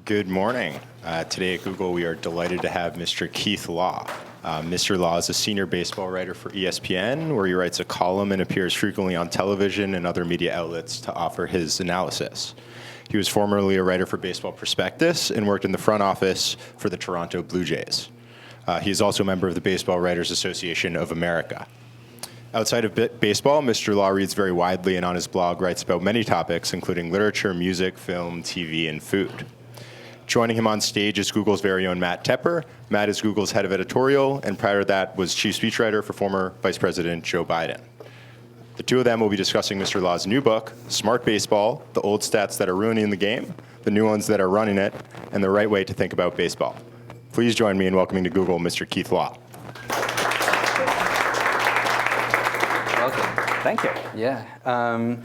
Good morning. Today at Google, we are delighted to have Mr. Keith Law. Mr. Law is a senior baseball writer for ESPN, where he writes a column and appears frequently on television and other media outlets to offer his analysis. He was formerly a writer for Baseball Prospectus and worked in the front office for the Toronto Blue Jays. He is also a member of the Baseball Writers Association of America. Outside of baseball, Mr. Law reads very widely and on his blog writes about many topics, including literature, music, film, TV, and food. Joining him on stage is Google's very own Matt Tepper. Matt is Google's head of editorial, and prior to that was chief speechwriter for former Vice President Joe Biden. The two of them will be discussing Mr. Law's new book, Smart Baseball, the old stats that are ruining the game, the new ones that are running it, and the right way to think about baseball. Please join me in welcoming to Google Mr. Keith Law. Welcome. Thank you. Yeah.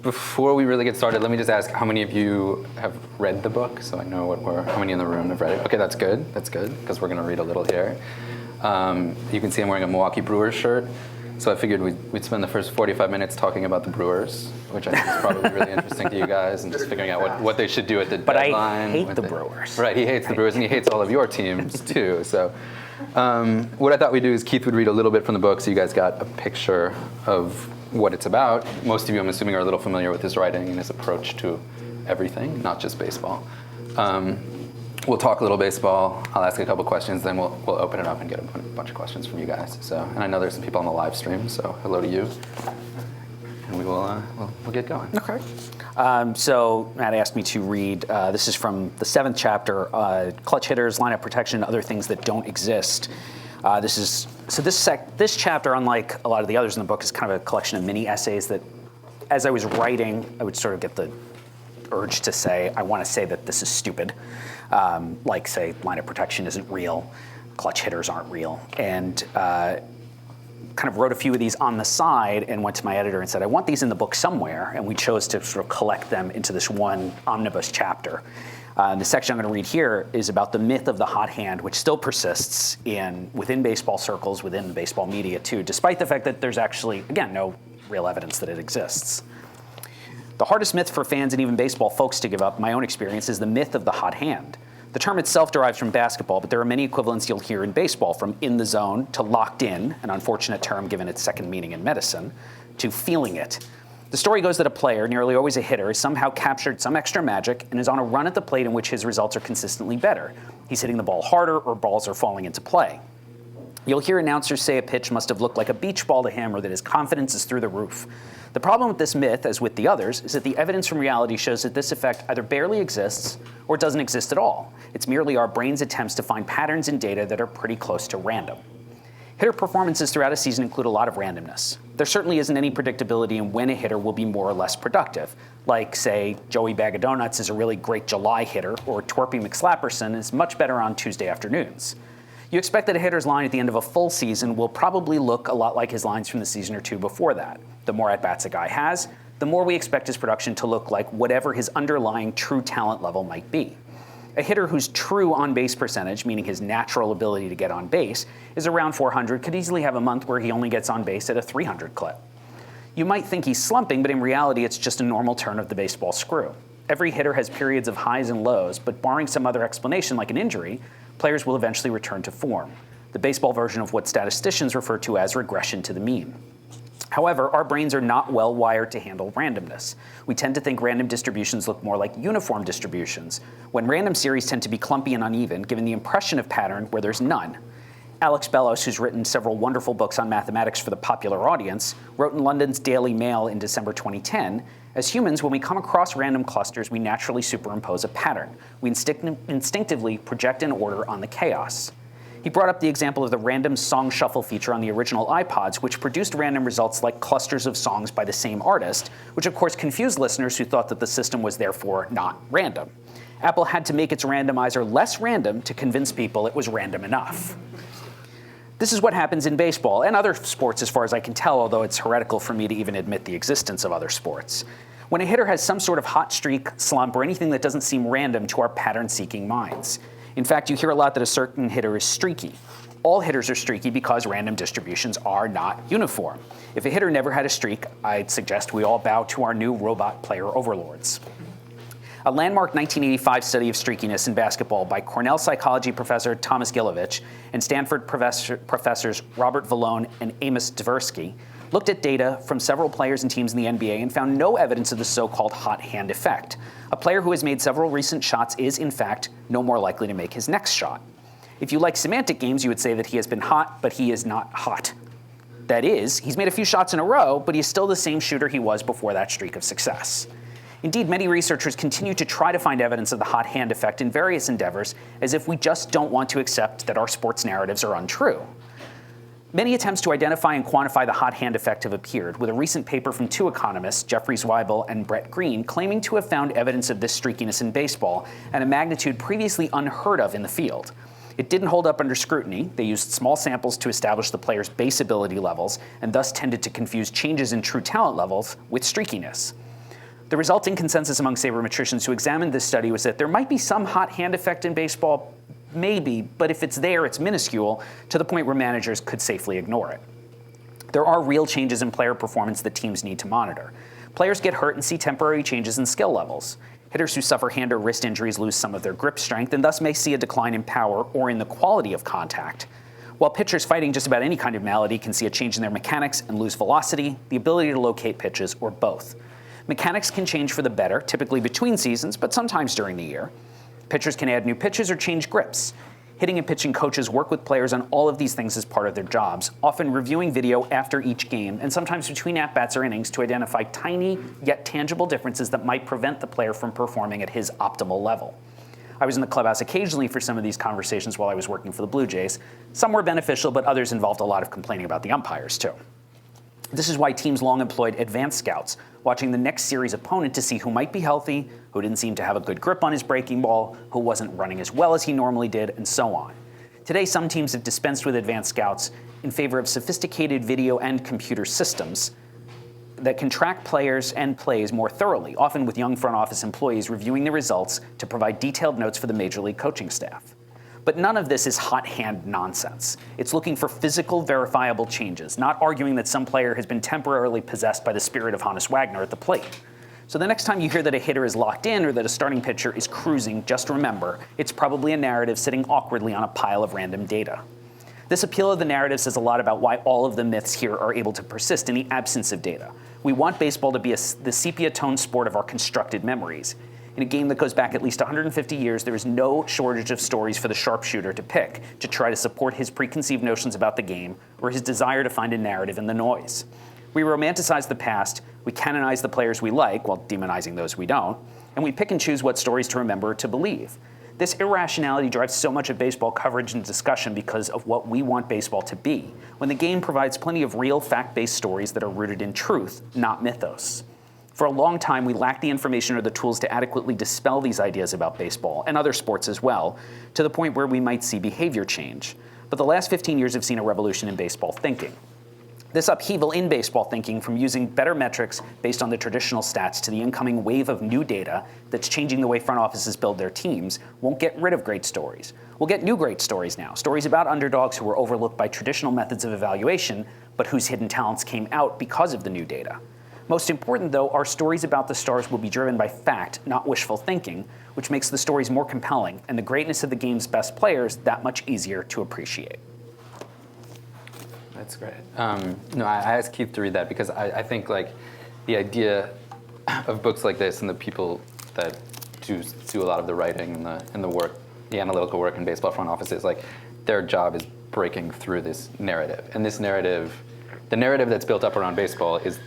Before we really get started, let me just ask how many of you have read the book, so I know how many in the room have read it. Okay, that's good, because we're going to read a little here. You can see I'm wearing a Milwaukee Brewers shirt, so I figured we'd spend the first 45 minutes talking about the Brewers, which I think is probably really interesting to you guys, and just figuring out what they should do at the deadline. But I hate the Brewers. Right, he hates the Brewers, and he hates all of your teams, too. So what I thought we'd do is Keith would read a little bit from the book, so you guys got a picture of what it's about. Most of you, I'm assuming, are a little familiar with his writing and his approach to everything, not just baseball. We'll talk a little baseball. I'll ask a couple questions, then we'll open it up and get a bunch of questions from you guys. And I know there's some people on the live stream, so hello to you. And we'll get going. Okay. So Matt asked me to read. This is from the 7th chapter, clutch hitters, lineup protection, other things that don't exist. This chapter, unlike a lot of the others in the book, is kind of a collection of mini essays that, as I was writing, I would sort of get the urge to say, I want to say that this is stupid. Like, say, lineup protection isn't real, clutch hitters aren't real. And kind of wrote a few of these on the side and went to my editor and said, I want these in the book somewhere. And we chose to sort of collect them into this one omnibus chapter. The section I'm going to read here is about the myth of the hot hand, which still persists within baseball circles, within the baseball media too, despite the fact that there's actually, again, no real evidence that it exists. The hardest myth for fans and even baseball folks to give up, my own experience, is the myth of the hot hand. The term itself derives from basketball, but there are many equivalents you'll hear in baseball, from in the zone to locked in, an unfortunate term given its second meaning in medicine, to feeling it. The story goes that a player, nearly always a hitter, has somehow captured some extra magic and is on a run at the plate in which his results are consistently better. He's hitting the ball harder or balls are falling into play. You'll hear announcers say a pitch must have looked like a beach ball to him or that his confidence is through the roof. The problem with this myth, as with the others, is that the evidence from reality shows that this effect either barely exists or doesn't exist at all. It's merely our brain's attempts to find patterns in data that are pretty close to random. Hitter performances throughout a season include a lot of randomness. There certainly isn't any predictability in when a hitter will be more or less productive. Like, say, Joey Bag of Donuts is a really great July hitter, or Twerpy McSlapperson is much better on Tuesday afternoons. You expect that a hitter's line at the end of a full season will probably look a lot like his lines from the season or two before that. The more at-bats a guy has, the more we expect his production to look like whatever his underlying true talent level might be. A hitter whose true on-base percentage, meaning his natural ability to get on base, is around 400 could easily have a month where he only gets on base at a 300 clip. You might think he's slumping, but in reality it's just a normal turn of the baseball screw. Every hitter has periods of highs and lows, but barring some other explanation like an injury, players will eventually return to form, the baseball version of what statisticians refer to as regression to the mean. However, our brains are not well wired to handle randomness. We tend to think random distributions look more like uniform distributions, when random series tend to be clumpy and uneven, giving the impression of pattern where there's none. Alex Bellos, who's written several wonderful books on mathematics for the popular audience, wrote in London's Daily Mail in December 2010, as humans, when we come across random clusters, we naturally superimpose a pattern. We instinctively project an order on the chaos. He brought up the example of the random song shuffle feature on the original iPods, which produced random results like clusters of songs by the same artist, which of course confused listeners who thought that the system was therefore not random. Apple had to make its randomizer less random to convince people it was random enough. This is what happens in baseball and other sports as far as I can tell, although it's heretical for me to even admit the existence of other sports. When a hitter has some sort of hot streak, slump, or anything that doesn't seem random to our pattern-seeking minds. In fact, you hear a lot that a certain hitter is streaky. All hitters are streaky because random distributions are not uniform. If a hitter never had a streak, I'd suggest we all bow to our new robot player overlords. A landmark 1985 study of streakiness in basketball by Cornell psychology professor Thomas Gilovich and Stanford professors Robert Vallone and Amos Tversky looked at data from several players and teams in the NBA and found no evidence of the so-called hot hand effect. A player who has made several recent shots is, in fact, no more likely to make his next shot. If you like semantic games, you would say that he has been hot, but he is not hot. That is, he's made a few shots in a row, but he's still the same shooter he was before that streak of success. Indeed, many researchers continue to try to find evidence of the hot hand effect in various endeavors, as if we just don't want to accept that our sports narratives are untrue. Many attempts to identify and quantify the hot hand effect have appeared, with a recent paper from two economists, Jeffrey Zweibel and Brett Green, claiming to have found evidence of this streakiness in baseball at a magnitude previously unheard of in the field. It didn't hold up under scrutiny. They used small samples to establish the player's base ability levels, and thus tended to confuse changes in true talent levels with streakiness. The resulting consensus among sabermetricians who examined this study was that there might be some hot hand effect in baseball, maybe, but if it's there, it's minuscule, to the point where managers could safely ignore it. There are real changes in player performance that teams need to monitor. Players get hurt and see temporary changes in skill levels. Hitters who suffer hand or wrist injuries lose some of their grip strength and thus may see a decline in power or in the quality of contact. While pitchers fighting just about any kind of malady can see a change in their mechanics and lose velocity, the ability to locate pitches, or both. Mechanics can change for the better, typically between seasons, but sometimes during the year. Pitchers can add new pitches or change grips. Hitting and pitching coaches work with players on all of these things as part of their jobs, often reviewing video after each game and sometimes between at-bats or innings to identify tiny yet tangible differences that might prevent the player from performing at his optimal level. I was in the clubhouse occasionally for some of these conversations while I was working for the Blue Jays. Some were beneficial, but others involved a lot of complaining about the umpires too. This is why teams long employed advanced scouts, watching the next series opponent to see who might be healthy, who didn't seem to have a good grip on his breaking ball, who wasn't running as well as he normally did, and so on. Today, some teams have dispensed with advanced scouts in favor of sophisticated video and computer systems that can track players and plays more thoroughly, often with young front office employees reviewing the results to provide detailed notes for the major league coaching staff. But none of this is hot hand nonsense. It's looking for physical, verifiable changes, not arguing that some player has been temporarily possessed by the spirit of Honus Wagner at the plate. So the next time you hear that a hitter is locked in or that a starting pitcher is cruising, just remember, it's probably a narrative sitting awkwardly on a pile of random data. This appeal of the narrative says a lot about why all of the myths here are able to persist in the absence of data. We want baseball to be the sepia-toned sport of our constructed memories. In a game that goes back at least 150 years, there is no shortage of stories for the sharpshooter to pick to try to support his preconceived notions about the game or his desire to find a narrative in the noise. We romanticize the past, we canonize the players we like while demonizing those we don't, and we pick and choose what stories to remember or to believe. This irrationality drives so much of baseball coverage and discussion because of what we want baseball to be, when the game provides plenty of real fact-based stories that are rooted in truth, not mythos. For a long time, we lacked the information or the tools to adequately dispel these ideas about baseball, and other sports as well, to the point where we might see behavior change. But the last 15 years have seen a revolution in baseball thinking. This upheaval in baseball thinking, from using better metrics based on the traditional stats to the incoming wave of new data that's changing the way front offices build their teams, won't get rid of great stories. We'll get new great stories now, stories about underdogs who were overlooked by traditional methods of evaluation, but whose hidden talents came out because of the new data. Most important, though, our stories about the stars will be driven by fact, not wishful thinking, which makes the stories more compelling and the greatness of the game's best players that much easier to appreciate. That's great. No, I asked Keith to read that because I think like the idea of books like this and the people that do a lot of the writing and the work, the analytical work in baseball front offices, like their job is breaking through this narrative. And this narrative, the narrative that's built up around baseball is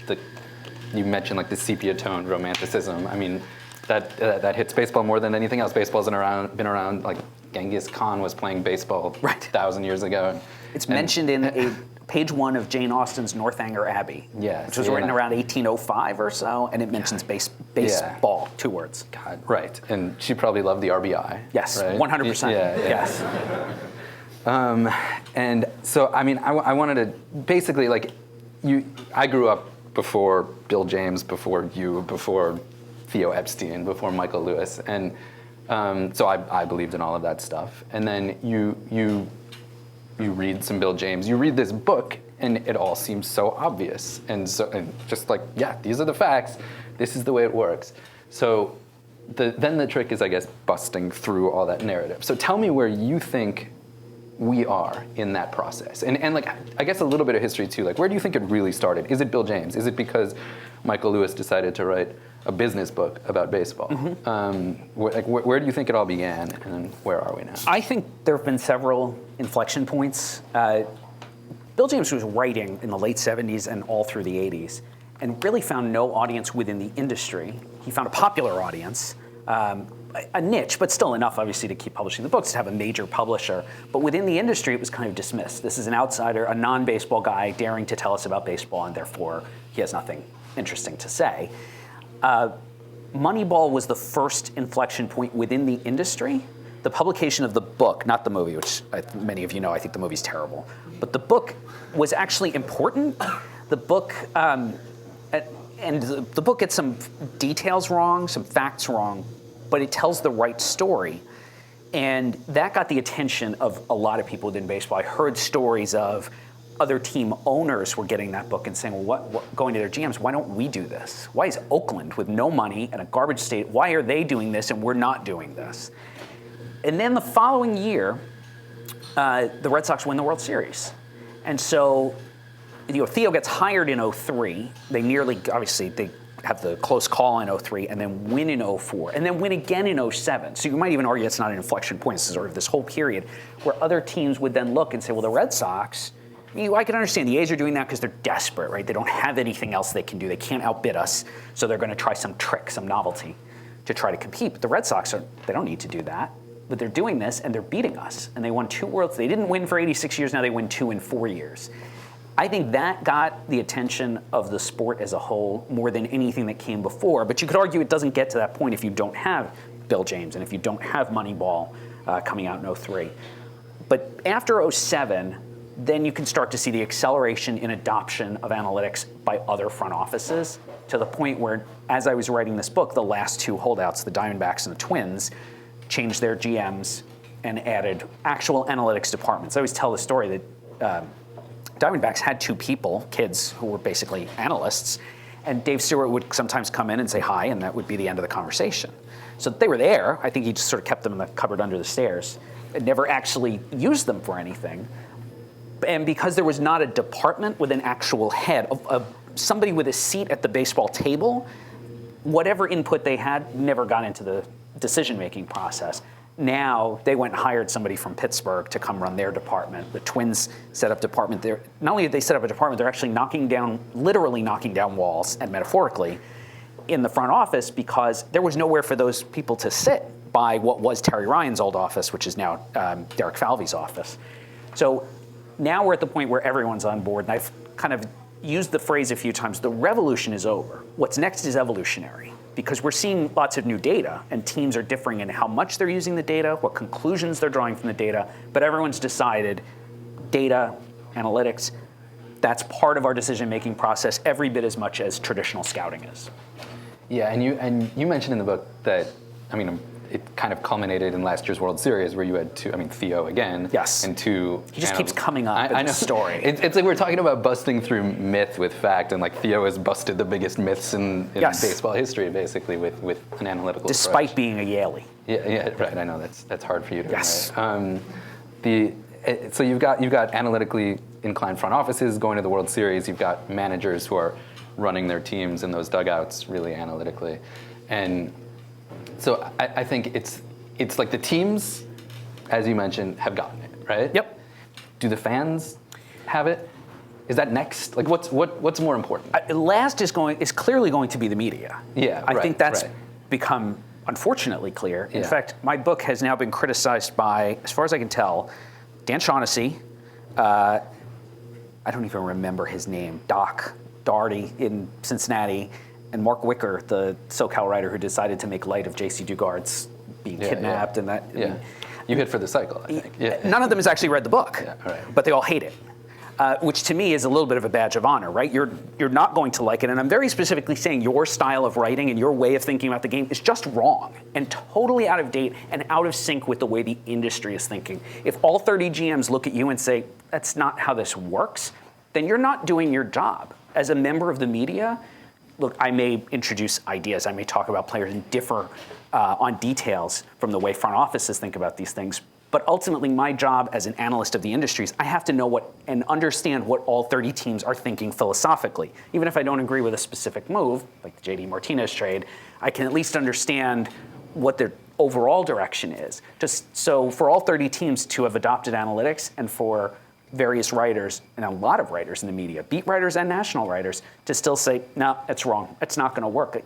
you mentioned like the sepia-toned romanticism. I mean, that hits baseball more than anything else. Baseball's been around like Genghis Khan was playing baseball 1,000 years ago. It's mentioned in page 1 of Jane Austen's Northanger Abbey, which was written around 1805 or so, and it mentions baseball, 2 words. God, right. And she probably loved the RBI. Yes, right? 100%. Yes. And so, I mean, I wanted to basically like I grew up before Bill James, before you, before Theo Epstein, before Michael Lewis, and so I believed in all of that stuff. And then you you read some Bill James, you read this book, and it all seems so obvious. And just like, yeah, these are the facts. This is the way it works. So then the trick is, I guess, busting through all that narrative. So tell me where you think we are in that process. And like, I guess a little bit of history too. Like, where do you think it really started? Is it Bill James? Is it because Michael Lewis decided to write a business book about baseball? Where do you think it all began, and where are we now? I think there have been several inflection points. Bill James was writing in the late 70s and all through the 80s, and really found no audience within the industry. He found a popular audience, a niche, but still enough, obviously, to keep publishing the books, to have a major publisher. But within the industry, it was kind of dismissed. This is an outsider, a non-baseball guy daring to tell us about baseball, and therefore he has nothing interesting to say. Moneyball was the first inflection point within the industry. The publication of the book, not the movie, which many of you know, I think the movie's terrible, but the book was actually important. The book, and the book gets some details wrong, some facts wrong, but it tells the right story. And that got the attention of a lot of people within baseball. I heard stories of other team owners were getting that book and saying, well, what going to their GMs, why don't we do this? Why is Oakland, with no money and a garbage state, why are they doing this and we're not doing this? And then the following year, the Red Sox win the World Series. And so, Theo gets hired in 03. They obviously, they have the close call in 03 and then win in 04 and then win again in 07. So you might even argue it's not an inflection point. It's sort of this whole period where other teams would then look and say, well, the Red Sox, I can understand the A's are doing that because they're desperate, right? They don't have anything else they can do. They can't outbid us, so they're going to try some trick, some novelty to try to compete. But the Red Sox, they don't need to do that. But they're doing this, and they're beating us. And they won 2 Worlds. They didn't win for 86 years. Now they win 2 in 4 years. I think that got the attention of the sport as a whole more than anything that came before. But you could argue it doesn't get to that point if you don't have Bill James and if you don't have Moneyball coming out in 03. But after 07, then you can start to see the acceleration in adoption of analytics by other front offices, to the point where, as I was writing this book, the last 2 holdouts, the Diamondbacks and the Twins, changed their GMs and added actual analytics departments. I always tell the story that Diamondbacks had 2 people, kids, who were basically analysts, and Dave Stewart would sometimes come in and say hi, and that would be the end of the conversation. So they were there. I think he just sort of kept them in the cupboard under the stairs and never actually used them for anything. And because there was not a department with an actual head, somebody with a seat at the baseball table, whatever input they had never got into the decision-making process. Now they went and hired somebody from Pittsburgh to come run their department. The Twins set up department there. Not only did they set up a department, they're actually literally knocking down walls, and metaphorically, in the front office, because there was nowhere for those people to sit by what was Terry Ryan's old office, which is now Derek Falvey's office. So now we're at the point where everyone's on board, and I've kind of used the phrase a few times, the revolution is over. What's next is evolutionary, because we're seeing lots of new data, and teams are differing in how much they're using the data, what conclusions they're drawing from the data, but everyone's decided data, analytics, that's part of our decision-making process every bit as much as traditional scouting is. Yeah, and you mentioned in the book that, it kind of culminated in last year's World Series where you had 2, Theo again. Yes. And 2. He just keeps coming up in the story. It's like we're talking about busting through myth with fact, and like Theo has busted the biggest myths in baseball history, basically, with an analytical Despite approach. being a Yalie. Yeah, right. I know that's hard for you to Yes. write. So you've got analytically inclined front offices going to the World Series. You've got managers who are running their teams in those dugouts really analytically, and so I think it's like the teams, as you mentioned, have gotten it, right? Yep. Do the fans have it? Is that next? Like, what's more important? Last is clearly going to be the media. Yeah, I think that's right. become unfortunately clear. In Yeah. fact, my book has now been criticized by, as far as I can tell, Dan Shaughnessy, I don't even remember his name, Doc Doherty in Cincinnati, and Mark Wicker, the SoCal writer who decided to make light of J.C. Dugard's being kidnapped and that. Yeah. You hit for the cycle, I think. Yeah. None of them has actually read the book, Yeah, right. but they all hate it. which to me is a little bit of a badge of honor, right? You're not going to like it, and I'm very specifically saying your style of writing and your way of thinking about the game is just wrong and totally out of date and out of sync with the way the industry is thinking. If all 30 GMs look at you and say, that's not how this works, then you're not doing your job. As a member of the media, look, I may introduce ideas, I may talk about players and differ on details from the way front offices think about these things. But ultimately, my job as an analyst of the industries, I have to know what and understand what all 30 teams are thinking philosophically. Even if I don't agree with a specific move, like the JD Martinez trade, I can at least understand what their overall direction is. Just so for all 30 teams to have adopted analytics and for various writers, and a lot of writers in the media, beat writers and national writers, to still say, no, it's wrong. It's not going to work.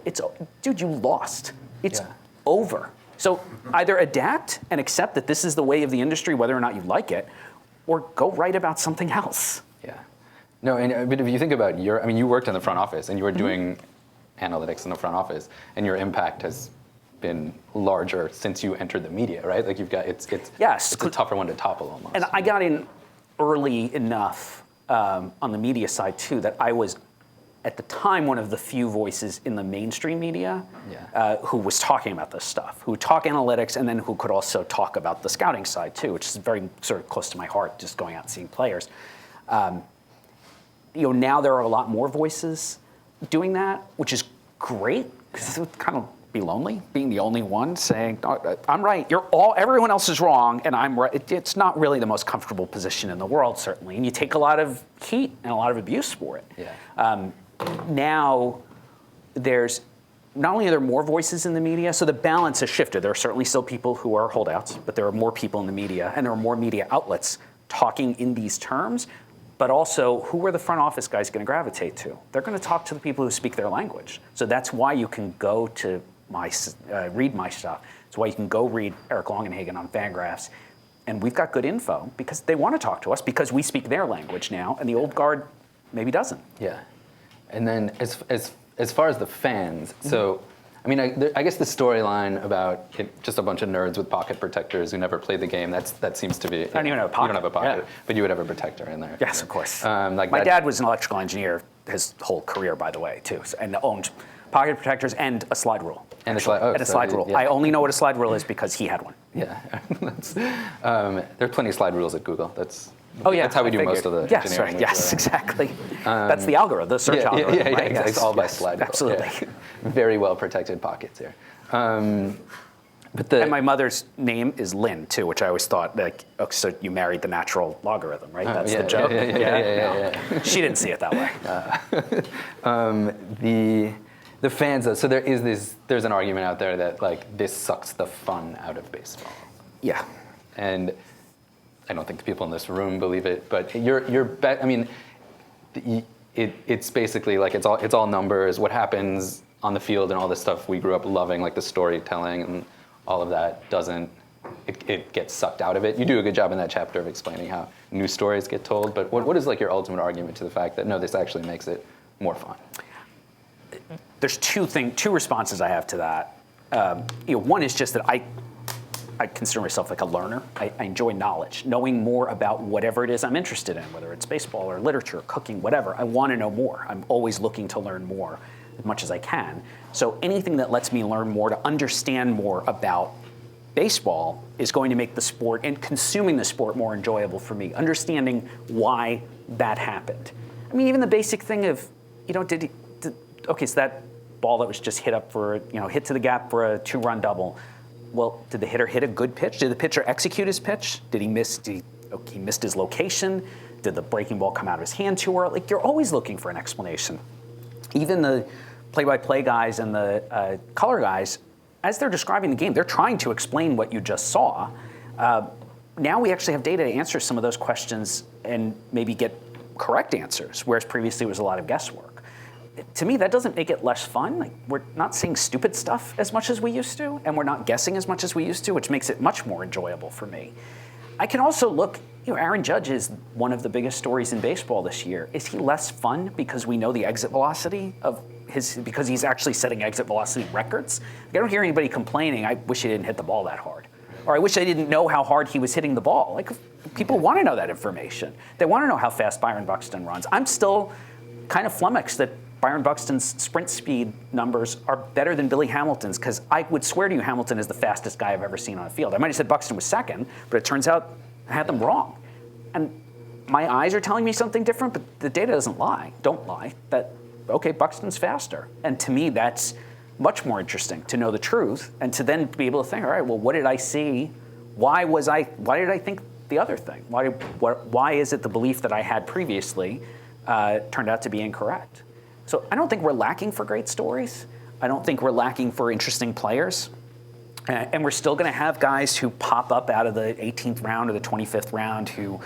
Dude, you lost. It's over. So either adapt and accept that this is the way of the industry, whether or not you like it, or go write about something else. Yeah. No, but if you think about you worked in the front office and you were doing analytics in the front office, and your impact has been larger since you entered the media, right? Like you've got, it's a tougher one to topple almost. And I got in early enough on the media side too that I was, at the time, one of the few voices in the mainstream media who was talking about this stuff, who talk analytics and then who could also talk about the scouting side too, which is very sort of close to my heart, just going out and seeing players. Now there are a lot more voices doing that, which is great, because it would kind of be lonely, being the only one saying, oh, I'm right, everyone else is wrong, and I'm right. It's not really the most comfortable position in the world, certainly, and you take a lot of heat and a lot of abuse for it. Yeah. Now, there's not only are there more voices in the media, so the balance has shifted. There are certainly still people who are holdouts, but there are more people in the media, and there are more media outlets talking in these terms. But also, who are the front office guys going to gravitate to? They're going to talk to the people who speak their language. So that's why you can go to read my stuff. It's why you can go read Eric Longenhagen on Fangraphs. And we've got good info because they want to talk to us because we speak their language now, and the old guard maybe doesn't. Yeah. And then as far as the fans, so I guess the storyline about just a bunch of nerds with pocket protectors who never played the game, that seems to be. I don't even have a pocket. You don't have a pocket, yeah. But you would have a protector in there. Yes, of course. My dad was an electrical engineer his whole career, by the way, too, and owned pocket protectors and a slide rule. And a slide rule. Yeah. I only know what a slide rule is because he had one. Yeah. There are plenty of slide rules at Google. That's how we do most of the engineering. Right. Yes, exactly. That's the algorithm, the search algorithm. Yeah, right? Yes, it's all by slide rule. Absolutely. Yeah. Very well protected pockets here. And my mother's name is Lynn, too, which I always thought, so you married the natural logarithm, right? That's the joke? Yeah. She didn't see it that way. The fans, though, so there's an argument out there that, this sucks the fun out of baseball. Yeah. And I don't think the people in this room believe it, but it's basically it's all numbers. What happens on the field and all this stuff we grew up loving, like the storytelling and all of that, it gets sucked out of it. You do a good job in that chapter of explaining how new stories get told, but what is your ultimate argument to the fact that no, this actually makes it more fun? There's two responses I have to that. One is just that I consider myself like a learner. I enjoy knowledge, knowing more about whatever it is I'm interested in, whether it's baseball or literature, cooking, whatever. I want to know more. I'm always looking to learn more as much as I can. So anything that lets me learn more, to understand more about baseball, is going to make the sport and consuming the sport more enjoyable for me, understanding why that happened. Even the basic thing of, so that ball that was just hit up for, hit to the gap for a 2-run double. Well, did the hitter hit a good pitch? Did the pitcher execute his pitch? Did he miss? He missed his location? Did the breaking ball come out of his hand too early? You're always looking for an explanation. Even the play-by-play guys and the color guys, as they're describing the game, they're trying to explain what you just saw. Now we actually have data to answer some of those questions and maybe get correct answers, whereas previously it was a lot of guesswork. To me, that doesn't make it less fun. We're not saying stupid stuff as much as we used to, and we're not guessing as much as we used to, which makes it much more enjoyable for me. I can also look, Aaron Judge is one of the biggest stories in baseball this year. Is he less fun because we know the exit velocity of because he's actually setting exit velocity records? I don't hear anybody complaining, I wish he didn't hit the ball that hard. Or I wish I didn't know how hard he was hitting the ball. Like, people want to know that information. They want to know how fast Byron Buxton runs. I'm still kind of flummoxed that Byron Buxton's sprint speed numbers are better than Billy Hamilton's, because I would swear to you Hamilton is the fastest guy I've ever seen on a field. I might have said Buxton was second, but it turns out I had them wrong. And my eyes are telling me something different, but the data doesn't lie. Don't lie. That, okay, Buxton's faster. And to me, that's much more interesting to know the truth and to then be able to think, all right, well, what did I see? Why did I think the other thing? Why is it the belief that I had previously turned out to be incorrect? So I don't think we're lacking for great stories. I don't think we're lacking for interesting players. And we're still going to have guys who pop up out of the 18th round or the 25th round who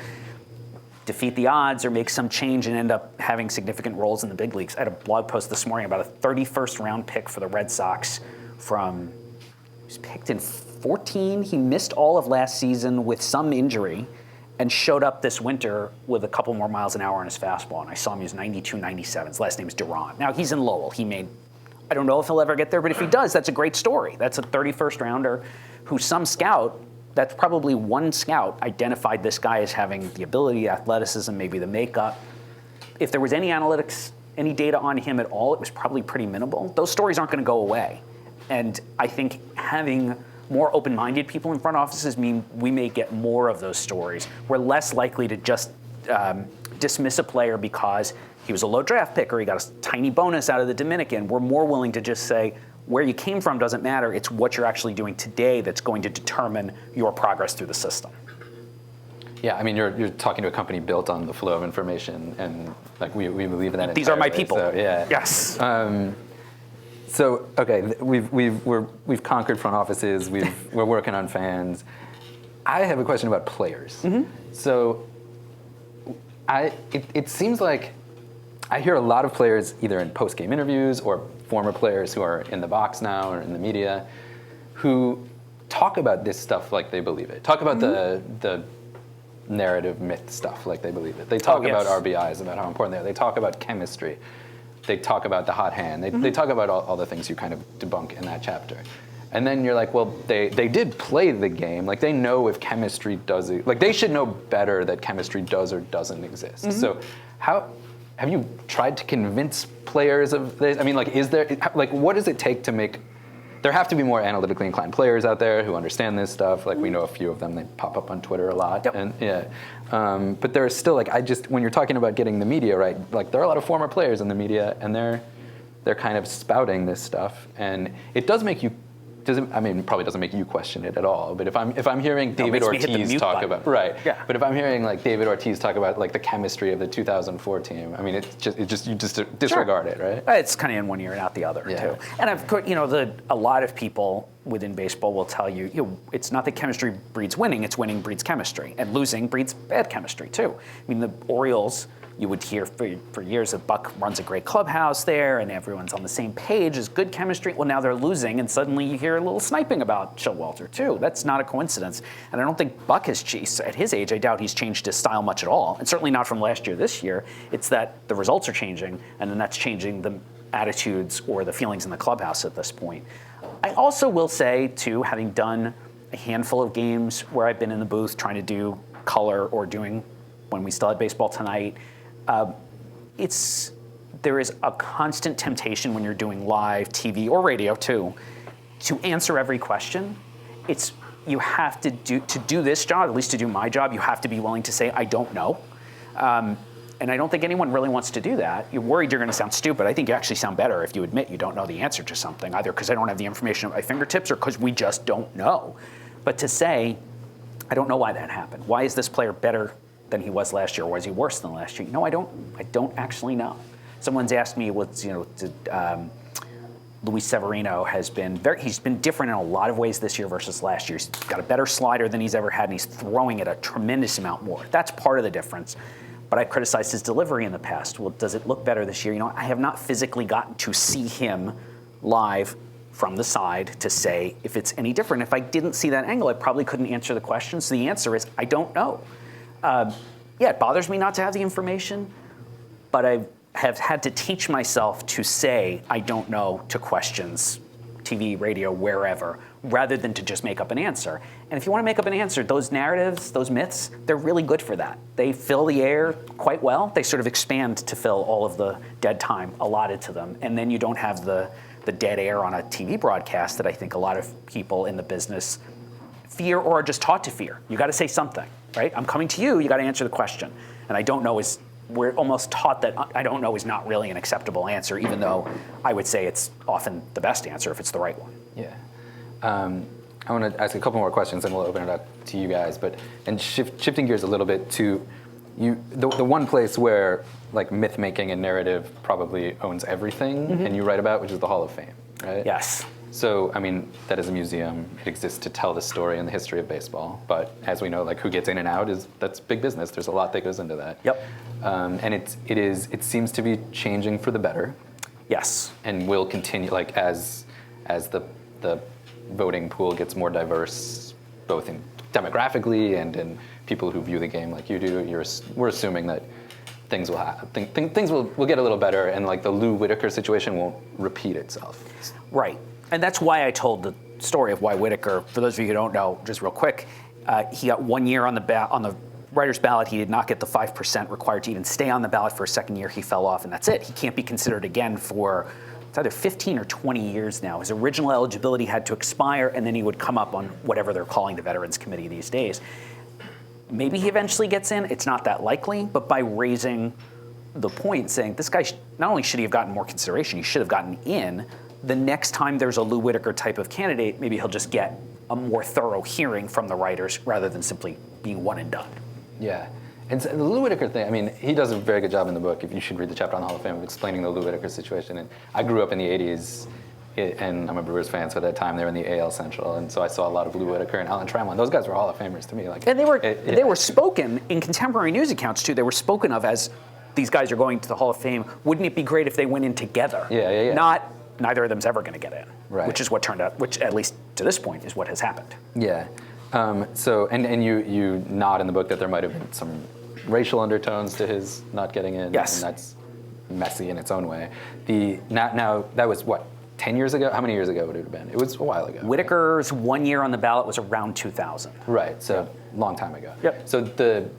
defeat the odds or make some change and end up having significant roles in the big leagues. I had a blog post this morning about a 31st round pick for the Red Sox he was picked in 14. He missed all of last season with some injury and showed up this winter with a couple more miles an hour on his fastball. And I saw him use 92, 97. His last name is Duran. Now, he's in Lowell. I don't know if he'll ever get there, but if he does, that's a great story. That's a 31st rounder who some scout, that's probably one scout, identified this guy as having the ability, athleticism, maybe the makeup. If there was any analytics, any data on him at all, it was probably pretty minimal. Those stories aren't going to go away. And I think having more open-minded people in front offices mean we may get more of those stories. We're less likely to just dismiss a player because he was a low draft pick or he got a tiny bonus out of the Dominican. We're more willing to just say, where you came from doesn't matter. It's what you're actually doing today that's going to determine your progress through the system. Yeah, I mean, you're talking to a company built on the flow of information, and like we believe in that. These are my people. So, yeah. Yes. So okay, we've conquered front offices. We're working on fans. I have a question about players. Mm-hmm. So, it seems like I hear a lot of players either in post-game interviews or former players who are in the box now or in the media, who talk about this stuff like they believe it. Talk about the narrative myth stuff like they believe it. They talk about RBIs, about how important they are. They talk about chemistry. They talk about the hot hand. They talk about all the things you kind of debunk in that chapter. And then you're like, well, they did play the game. Like, they know if chemistry does it. Like, they should know better that chemistry does or doesn't exist. Mm-hmm. So have you tried to convince players of this? I mean, like, what does it take to make... There have to be more analytically inclined players out there who understand this stuff. Like, we know a few of them. They pop up on Twitter a lot. Yep. And yeah. But there are still, like, when you're talking about getting the media right, like, there are a lot of former players in the media, and they're kind of spouting this stuff. And it does make you... it probably doesn't make you question it at all. But if I'm hearing David Ortiz talk about but if I'm hearing like David Ortiz talk about like the chemistry of the 2004 team, I mean, you just disregard it, right? It's kind of in one ear and out the other too. And of course, a lot of people within baseball will tell you, it's not that chemistry breeds winning; it's winning breeds chemistry, and losing breeds bad chemistry too. I mean, the Orioles. You would hear for years that Buck runs a great clubhouse there and everyone's on the same page, is good chemistry. Well, now they're losing, and suddenly you hear a little sniping about Showalter, too. That's not a coincidence. And I don't think Buck has changed. At his age, I doubt he's changed his style much at all, and certainly not from last year, this year. It's that the results are changing, and then that's changing the attitudes or the feelings in the clubhouse at this point. I also will say, too, having done a handful of games where I've been in the booth trying to do color or doing when we still had Baseball Tonight, there is a constant temptation when you're doing live TV or radio too, to answer every question. You have to do this job, at least to do my job, you have to be willing to say, I don't know. And I don't think anyone really wants to do that. You're worried you're going to sound stupid. I think you actually sound better if you admit you don't know the answer to something, either because I don't have the information at my fingertips or because we just don't know. But to say, I don't know why that happened. Why is this player better than he was last year, or was he worse than last year? No, I don't actually know. Someone's asked me Luis Severino he's been different in a lot of ways this year versus last year. He's got a better slider than he's ever had, and he's throwing it a tremendous amount more. That's part of the difference. But I criticized his delivery in the past. Well, does it look better this year? I have not physically gotten to see him live from the side to say if it's any different. If I didn't see that angle, I probably couldn't answer the question. So the answer is, I don't know. It bothers me not to have the information, but I have had to teach myself to say I don't know to questions TV, radio, wherever, rather than to just make up an answer. And if you want to make up an answer, those narratives, those myths, they're really good for that. They fill the air quite well. They sort of expand to fill all of the dead time allotted to them. And then you don't have the dead air on a TV broadcast that I think a lot of people in the business fear or are just taught to fear. You got to say something, right? I'm coming to you, you got to answer the question. And I don't know is, we're almost taught that I don't know is not really an acceptable answer, even though I would say it's often the best answer if it's the right one. Yeah. I want to ask a couple more questions, and we'll open it up to you guys. And shifting gears a little bit to the one place where like myth making and narrative probably owns everything, and you write about, which is the Hall of Fame, right? Yes. So, I mean, that is a museum. It exists to tell the story and the history of baseball. But as we know, like who gets in and out that's big business. There's a lot that goes into that. Yep. And it seems to be changing for the better. Yes. And will continue, like as the voting pool gets more diverse, both in demographically and in people who view the game like you do. We're assuming that things will happen. Things will get a little better, and like the Lou Whitaker situation won't repeat itself. Right. And that's why I told the story of why Whitaker, for those of you who don't know, just real quick, he got 1 year on the writer's ballot. He did not get the 5% required to even stay on the ballot for a second year. He fell off, and that's it. He can't be considered again for, it's either 15 or 20 years now. His original eligibility had to expire, and then he would come up on whatever they're calling the Veterans Committee these days. Maybe he eventually gets in. It's not that likely, but by raising the point, saying this guy, not only should he have gotten more consideration, he should have gotten in, the next time there's a Lou Whitaker type of candidate, maybe he'll just get a more thorough hearing from the writers rather than simply being one and done. Yeah. And so the Lou Whitaker thing, I mean, he does a very good job in the book, if you should read the chapter on the Hall of Fame, of explaining the Lou Whitaker situation. And I grew up in the 80s, and I'm a Brewers fan, so at that time they were in the AL Central, and so I saw a lot of Lou Whitaker and Alan Trammell. Those guys were Hall of Famers to me. Like, and they were spoken in contemporary news accounts too. They were spoken of as these guys are going to the Hall of Fame. Wouldn't it be great if they went in together? Yeah. Not neither of them's ever going to get in, right. Which is what turned out, which at least to this point is what has happened. Yeah. So you nod in the book that there might have been some racial undertones to his not getting in. Yes. And that's messy in its own way. Now that was what, 10 years ago? How many years ago would it have been? It was a while ago. Whitaker's 1 year on the ballot was around 2000. Right, so long time ago. Yep. So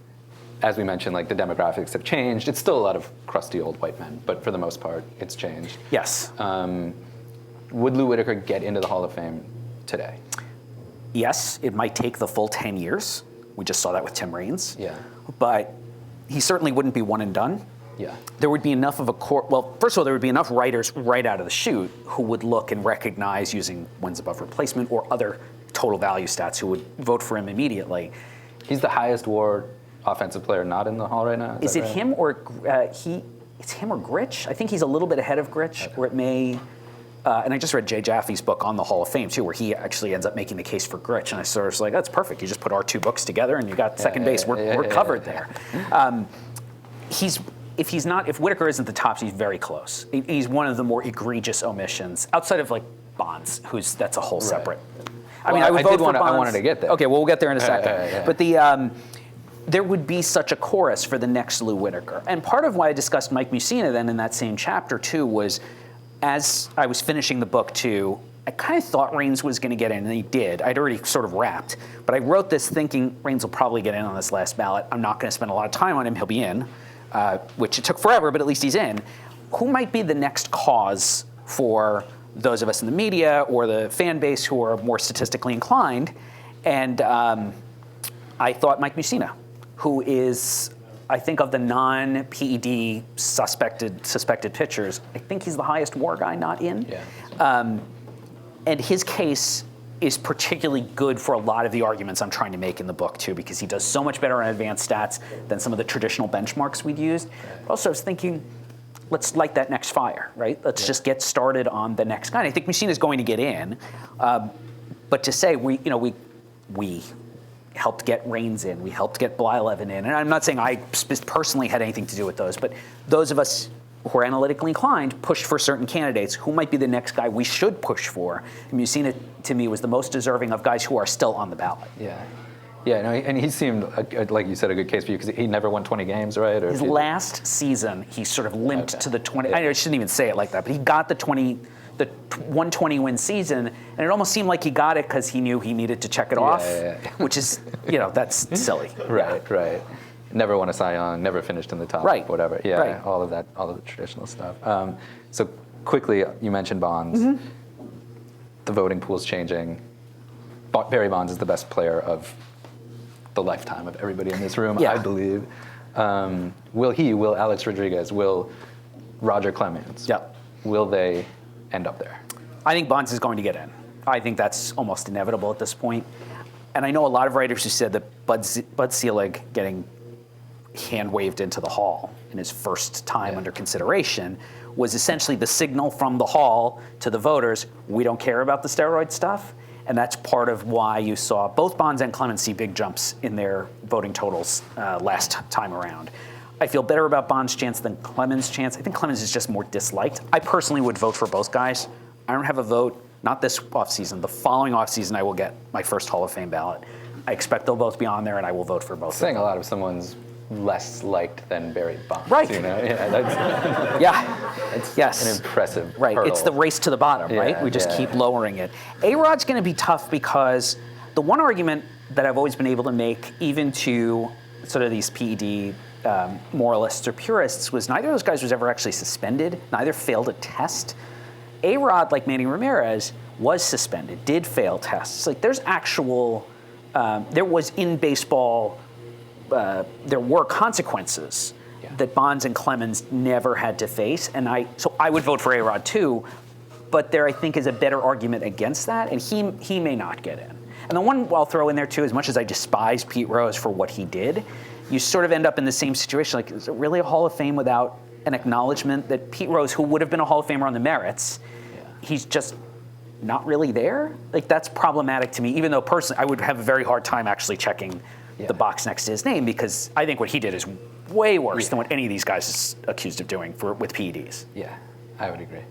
as we mentioned, like the demographics have changed. It's still a lot of crusty old white men, but for the most part, it's changed. Yes. Would Lou Whitaker get into the Hall of Fame today? Yes, it might take the full 10 years. We just saw that with Tim Raines. Yeah. But he certainly wouldn't be one and done. Yeah. There would be enough of well, first of all, there would be enough writers right out of the chute who would look and recognize using wins above replacement or other total value stats who would vote for him immediately. He's the highest WAR offensive player not in the Hall right now? Is it right? him or it's him or Gritch? I think he's a little bit ahead of Gritch, Okay. or it may. And I just read Jay Jaffe's book on the Hall of Fame too, where he actually ends up making the case for Gritch, and I sort of was like, that's perfect. You just put our two books together, and you got second base. We're covered there. If Whitaker isn't the top, he's very close. He's one of the more egregious omissions outside of like Bonds, that's a whole separate. I mean, I would vote for Bonds. I wanted to get there. Okay, well, we'll get there in a second. Yeah. But there would be such a chorus for the next Lou Whitaker. And part of why I discussed Mike Mussina then in that same chapter too was, as I was finishing the book too, I kind of thought Raines was going to get in, and he did. I'd already sort of wrapped. But I wrote this thinking Raines will probably get in on this last ballot. I'm not going to spend a lot of time on him. He'll be in, which it took forever, but at least he's in. Who might be the next cause for those of us in the media or the fan base who are more statistically inclined? And I thought Mike Mussina, who is, I think of the non-PED suspected pitchers, I think he's the highest WAR guy not in. Yeah. And his case is particularly good for a lot of the arguments I'm trying to make in the book too, because he does so much better on advanced stats than some of the traditional benchmarks we'd used. But also I was thinking, let's light that next fire, right? Let's just get started on the next guy. And I think Mussina is going to get in, but to say we helped get Raines in, we helped get Blyleven in, and I'm not saying I personally had anything to do with those, but those of us who are analytically inclined pushed for certain candidates. Who might be the next guy we should push for? And Mussina, to me, was the most deserving of guys who are still on the ballot. Yeah. Yeah, no, and he seemed, like you said, a good case for you because he never won 20 games, right? Or His last season, he sort of limped to the 20. I shouldn't even say it like that, but he got the the 120 win season, and it almost seemed like he got it because he knew he needed to check it off, which is, that's silly. Right. Never won a Cy Young, never finished in the top, Right. whatever. Yeah, Right. all of that, all of the traditional stuff. So quickly, you mentioned Bonds. The voting pool's changing. Barry Bonds is the best player of the lifetime of everybody in this room, Yeah. I believe. Will Alex Rodriguez, will Roger Clemens, Yep. will they end up there? I think Bonds is going to get in. I think that's almost inevitable at this point. And I know a lot of writers who said that Bud Selig getting hand-waved into the hall in his first time under consideration was essentially the signal from the hall to the voters, we don't care about the steroid stuff. And that's part of why you saw both Bonds and Clemens see big jumps in their voting totals last time around. I feel better about Bonds' chance than Clemens' chance. I think Clemens is just more disliked. I personally would vote for both guys. I don't have a vote, not this offseason. The following offseason, I will get my first Hall of Fame ballot. I expect they'll both be on there, and I will vote for both. Saying a lot of someone's less liked than Barry Bonds. Right. Yeah, that's Yes. an impressive Right, hurdle. it's the race to the bottom, right? We just keep lowering it. A-Rod's going to be tough because the one argument that I've always been able to make, even to sort of these PED moralists or purists, was neither of those guys was ever actually suspended, neither failed a test. A-Rod, like Manny Ramirez, was suspended, did fail tests. Like there's actual, there was in baseball, there were consequences that Bonds and Clemens never had to face, and so I would vote for A-Rod too, but there I think is a better argument against that, and he may not get in. And the one I'll throw in there too, as much as I despise Pete Rose for what he did, you sort of end up in the same situation. Like, is it really a Hall of Fame without an acknowledgement that Pete Rose, who would have been a Hall of Famer on the merits, he's just not really there? Like that's problematic to me, even though personally I would have a very hard time actually checking the box next to his name, because I think what he did is way worse than what any of these guys is accused of doing with PEDs. Yeah, I would agree.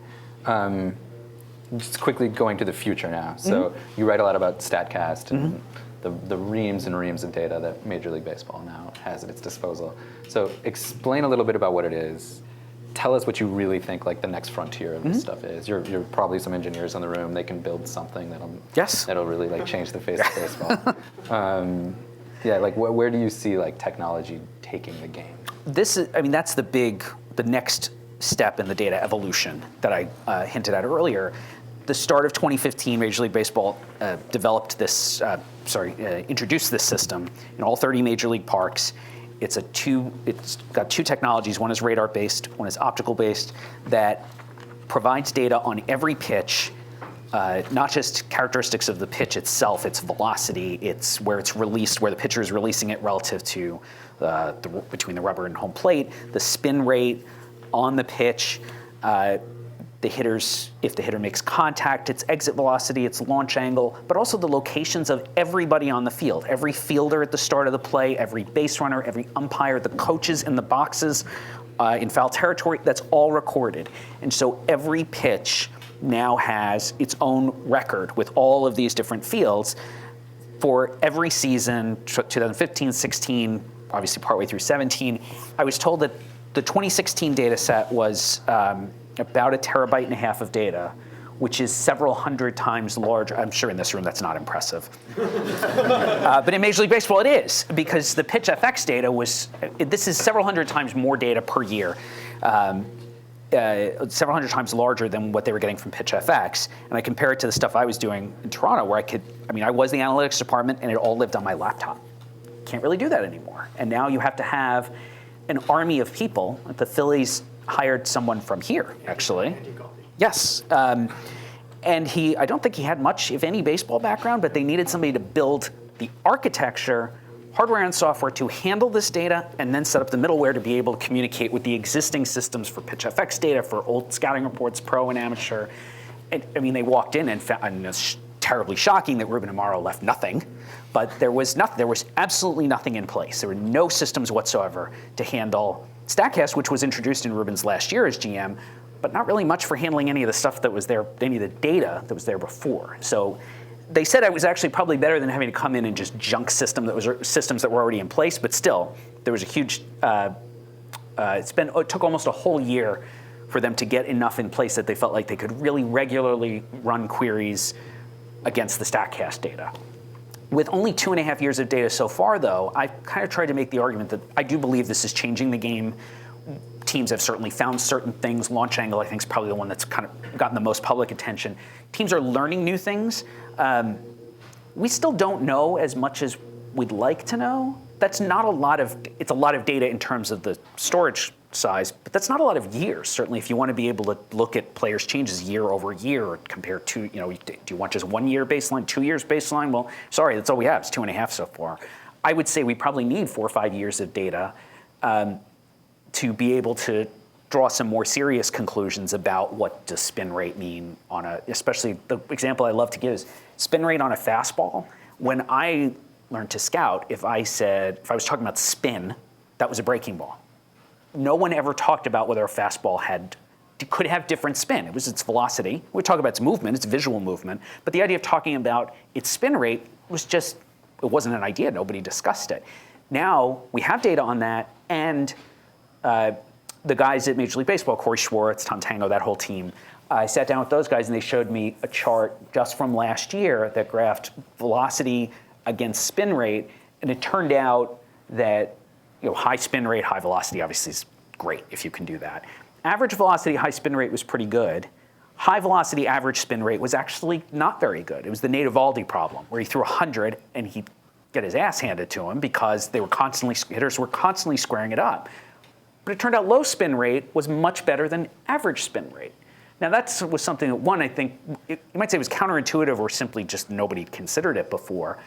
Just quickly going to the future now. So you write a lot about StatCast and the reams and reams of data that Major League Baseball now has at its disposal. So explain a little bit about what it is. Tell us what you really think like the next frontier of this stuff is. You're probably some engineers in the room. They can build something that'll really like change the face of baseball. Like where do you see like technology taking the game? That's the next step in the data evolution that I hinted at earlier. The start of 2015, Major League Baseball introduced this system in all 30 Major League parks. It's got two technologies. One is radar-based, one is optical-based, that provides data on every pitch, not just characteristics of the pitch itself, its velocity, it's where it's released, where the pitcher is releasing it relative to between the rubber and home plate, the spin rate on the pitch, if the hitter makes contact, its exit velocity, its launch angle, but also the locations of everybody on the field. Every fielder at the start of the play, every base runner, every umpire, the coaches in the boxes, in foul territory, that's all recorded. And so every pitch now has its own record with all of these different fields for every season, 2015, 16, obviously partway through 17. I was told that the 2016 data set was about 1.5 terabytes of data, which is several hundred times larger. I'm sure in this room that's not impressive. But in Major League Baseball it is, because the pitch FX data this is several hundred times more data per year, several hundred times larger than what they were getting from pitch FX. And I compare it to the stuff I was doing in Toronto, where I was the analytics department and it all lived on my laptop. Can't really do that anymore. And now you have to have an army of people. The Phillies hired someone from here, actually. Yes. And I don't think he had much, if any, baseball background, but they needed somebody to build the architecture, hardware and software to handle this data, and then set up the middleware to be able to communicate with the existing systems for pitch FX data, for old scouting reports, pro and amateur. And, they walked in and found, and it's terribly shocking that Ruben Amaro left nothing, but there was absolutely nothing in place. There were no systems whatsoever to handle StatCast, which was introduced in Ruben's last year as GM, but not really much for handling any of the stuff that was there, any of the data that was there before. So they said it was actually probably better than having to come in and just junk systems that were already in place, but still, there was a huge, it took almost a whole year for them to get enough in place that they felt like they could really regularly run queries against the StatCast data. With only 2.5 years of data so far, though, I kind of tried to make the argument that I do believe this is changing the game. Teams have certainly found certain things. Launch angle, I think, is probably the one that's kind of gotten the most public attention. Teams are learning new things. We still don't know as much as we'd like to know. That's not a lot of, it's a lot of data in terms of the storage size, but that's not a lot of years. Certainly if you want to be able to look at players' changes year over year or compare to, do you want just 1 year baseline, 2 years baseline? Well, sorry, that's all we have. It's 2.5 so far. I would say we probably need 4 or 5 years of data to be able to draw some more serious conclusions about what does spin rate mean on especially the example I love to give is spin rate on a fastball. When I learned to scout, if I was talking about spin, that was a breaking ball. No one ever talked about whether a fastball could have different spin. It was its velocity. We talk about its movement, its visual movement, but the idea of talking about its spin rate it wasn't an idea. Nobody discussed it. Now we have data on that, and the guys at Major League Baseball, Corey Schwartz, Tom Tango, that whole team, I sat down with those guys and they showed me a chart just from last year that graphed velocity against spin rate, and it turned out that high spin rate, high velocity obviously is great if you can do that. Average velocity, high spin rate was pretty good. High velocity, average spin rate was actually not very good. It was the Nate Eovaldi problem, where he threw 100 and he'd get his ass handed to him because hitters were constantly squaring it up. But it turned out low spin rate was much better than average spin rate. Now that was something that I think, you might say was counterintuitive or simply just nobody considered it before.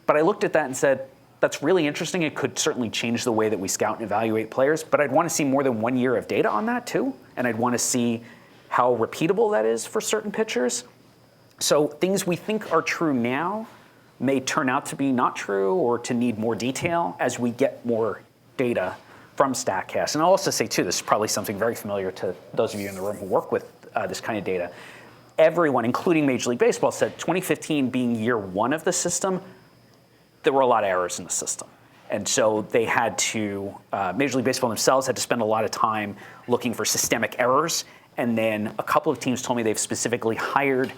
But I looked at that and said, that's really interesting. It could certainly change the way that we scout and evaluate players, but I'd want to see more than 1 year of data on that too. And I'd want to see how repeatable that is for certain pitchers. So things we think are true now may turn out to be not true or to need more detail as we get more data from StatCast. And I'll also say too, this is probably something very familiar to those of you in the room who work with this kind of data. Everyone, including Major League Baseball, said 2015 being year 1 of the system, there were a lot of errors in the system. And so they had to, Major League Baseball themselves had to spend a lot of time looking for systemic errors. And then a couple of teams told me they've specifically hired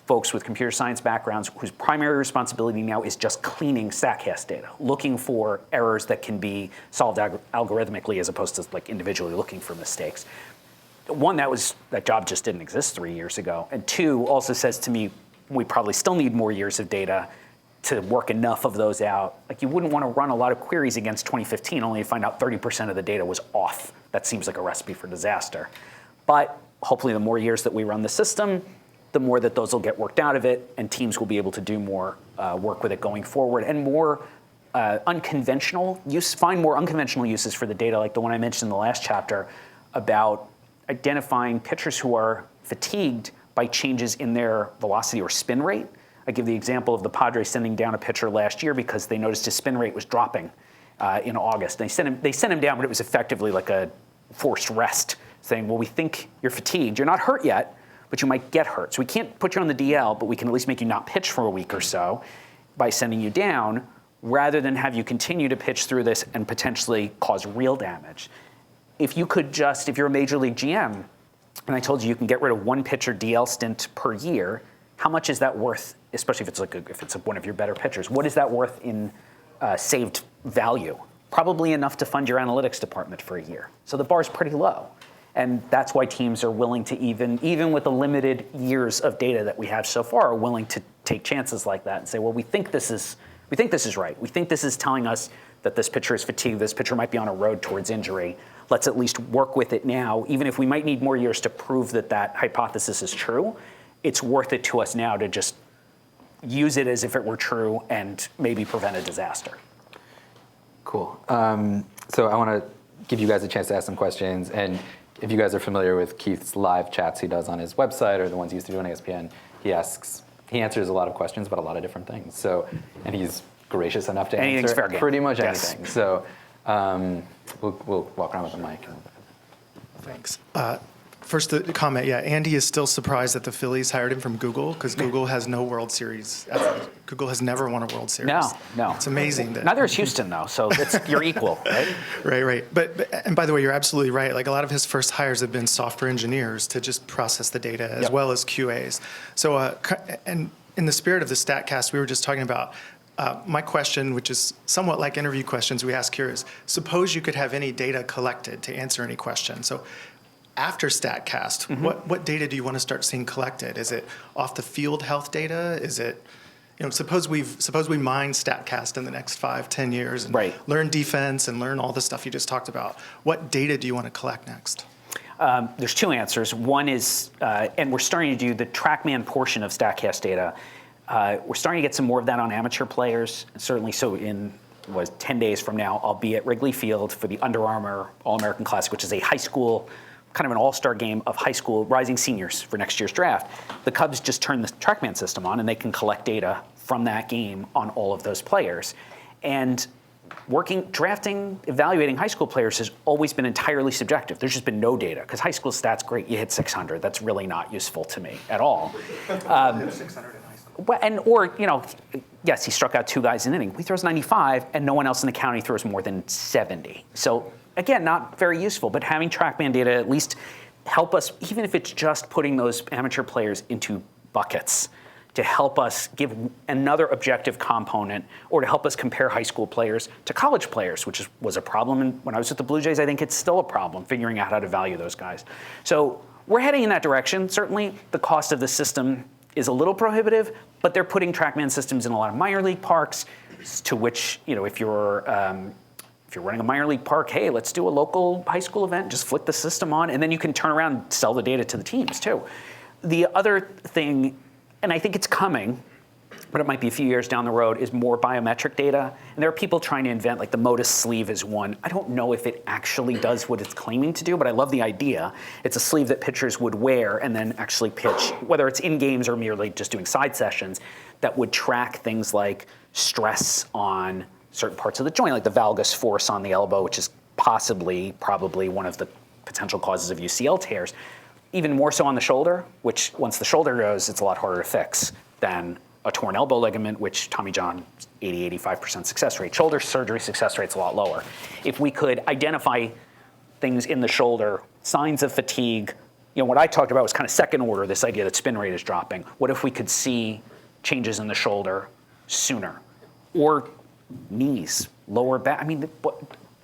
folks with computer science backgrounds whose primary responsibility now is just cleaning StatCast data, looking for errors that can be solved algorithmically as opposed to like individually looking for mistakes. One, that job just didn't exist 3 years ago. And 2, also says to me, we probably still need more years of data to work enough of those out. Like you wouldn't want to run a lot of queries against 2015 only to find out 30% of the data was off. That seems like a recipe for disaster. But hopefully the more years that we run the system, the more that those will get worked out of it, and teams will be able to do more work with it going forward, and more find more unconventional uses for the data, like the one I mentioned in the last chapter about identifying pitchers who are fatigued by changes in their velocity or spin rate. I give the example of the Padres sending down a pitcher last year because they noticed his spin rate was dropping in August. They sent him down, but it was effectively like a forced rest, saying, well, we think you're fatigued. You're not hurt yet, but you might get hurt. So we can't put you on the DL, but we can at least make you not pitch for a week or so by sending you down, rather than have you continue to pitch through this and potentially cause real damage. If you're a major league GM, and I told you can get rid of 1 pitcher DL stint per year, how much is that worth, especially if it's one of your better pitchers? What is that worth in saved value? Probably enough to fund your analytics department for a year. So the bar is pretty low. And that's why teams are willing to, even with the limited years of data that we have so far, are willing to take chances like that and say, well, we think this is right. We think this is telling us that this pitcher is fatigued. This pitcher might be on a road towards injury. Let's at least work with it now. Even if we might need more years to prove that hypothesis is true, it's worth it to us now to just use it as if it were true and maybe prevent a disaster. Cool. So I want to give you guys a chance to ask some questions. And if you guys are familiar with Keith's live chats he does on his website or the ones he used to do on ESPN, he answers a lot on questions about a lot of different things. So, and he's gracious enough to Anything's answer fair game. pretty much Yes. anything. So we'll walk around with the mic. Thanks. First, the comment. Yeah, Andy is still surprised that the Phillies hired him from Google because Google has no World Series. Google has never won a World Series. No. It's amazing. Neither is Houston, though, so you're equal, right? Right. And by the way, you're absolutely right. Like a lot of his first hires have been software engineers to just process the data as well as QAs. So, and in the spirit of the StatCast, we were just talking about my question, which is somewhat like interview questions we ask here, is suppose you could have any data collected to answer any question. So after StatCast, what data do you want to start seeing collected? Is it off the field health data? Is it, suppose we mine StatCast in the next 5-10 years and learn defense and learn all the stuff you just talked about. What data do you want to collect next? There's two answers. One is, and we're starting to do the TrackMan portion of StatCast data. We're starting to get some more of that on amateur players. Certainly, so in 10 days from now, I'll be at Wrigley Field for the Under Armour All-American Classic, which is a high school, kind of an all-star game of high school rising seniors for next year's draft. The Cubs just turned the TrackMan system on, and they can collect data from that game on all of those players. And drafting, evaluating high school players has always been entirely subjective. There's just been no data, because high school stats, great, you hit 600. That's really not useful to me at all. 600 in high school. Yes, he struck out 2 guys in an inning. He throws 95, and no one else in the county throws more than 70. So again, not very useful, but having TrackMan data at least help us, even if it's just putting those amateur players into buckets, to help us give another objective component, or to help us compare high school players to college players, which was a problem. And when I was at the Blue Jays, I think it's still a problem, figuring out how to value those guys. So we're heading in that direction. Certainly, the cost of the system is a little prohibitive, but they're putting TrackMan systems in a lot of minor league parks, to which, if you're running a minor league park, hey, let's do a local high school event, just flick the system on, and then you can turn around and sell the data to the teams too. The other thing, and I think it's coming, but it might be a few years down the road, is more biometric data. And there are people trying to invent, like the Modus sleeve is one. I don't know if it actually does what it's claiming to do, but I love the idea. It's a sleeve that pitchers would wear and then actually pitch, whether it's in games or merely just doing side sessions, that would track things like stress on certain parts of the joint, like the valgus force on the elbow, which is probably one of the potential causes of UCL tears. Even more so on the shoulder, which once the shoulder goes, it's a lot harder to fix than a torn elbow ligament, which Tommy John, 80-85% success rate. Shoulder surgery success rate's a lot lower. If we could identify things in the shoulder, signs of fatigue, what I talked about was kind of second order, this idea that spin rate is dropping. What if we could see changes in the shoulder sooner? Or knees, lower back. I mean,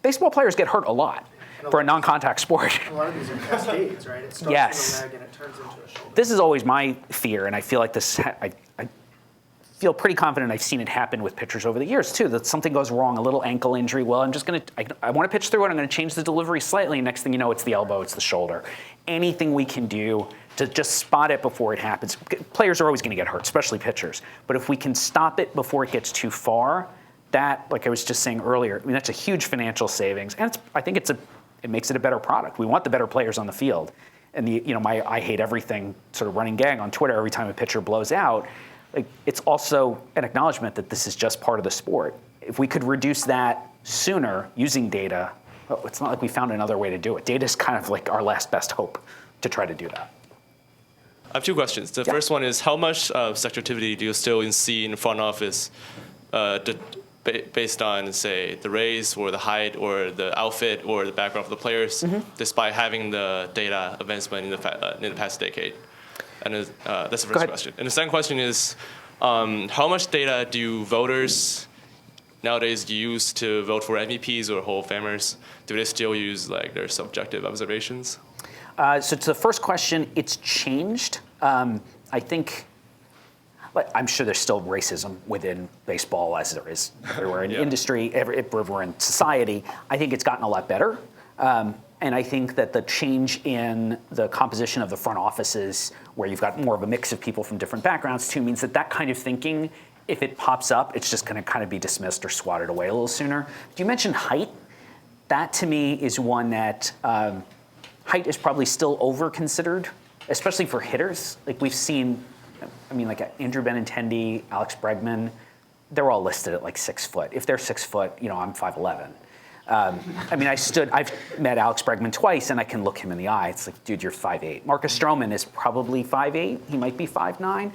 baseball players get hurt a lot for a non-contact sport. A lot of these are cascades, right? It starts Yes. with a leg and it turns into a shoulder. This is always my fear, and I feel like this. I feel pretty confident I've seen it happen with pitchers over the years too. That something goes wrong, a little ankle injury. Well, I'm just gonna. I want to pitch through it. I'm going to change the delivery slightly. And next thing you know, it's the elbow, it's the shoulder. Anything we can do to just spot it before it happens. Players are always going to get hurt, especially pitchers. But if we can stop it before it gets too far, that, like I was just saying earlier, I mean, that's a huge financial savings, and I think it makes it a better product. We want the better players on the field, and my I hate everything sort of running gag on Twitter every time a pitcher blows out. Like, it's also an acknowledgement that this is just part of the sport. If we could reduce that sooner using data, it's not like we found another way to do it. Data is kind of like our last best hope to try to do that. I have 2 questions. The first one is, how much subjectivity do you still see in front office based on, say, the race or the height or the outfit or the background of the players, despite having the data advancement in the past decade? And that's the first question. And the second question is, how much data do voters nowadays use to vote for MVPs or Hall of Famers? Do they still use their subjective observations? So to the first question, it's changed. I think, I'm sure there's still racism within baseball, as there is everywhere in industry, everywhere in society. I think it's gotten a lot better. And I think that the change in the composition of the front offices, where you've got more of a mix of people from different backgrounds too, means that kind of thinking, if it pops up, it's just going to kind of be dismissed or swatted away a little sooner. You mentioned height. That to me is one that height is probably still over-considered, especially for hitters. Like we've seen, like Andrew Benintendi, Alex Bregman, they're all listed at 6 foot. If they're 6 foot, I'm 5'11". I've met Alex Bregman twice, and I can look him in the eye. It's like, dude, you're 5'8". Marcus Stroman is probably 5'8". He might be 5'9".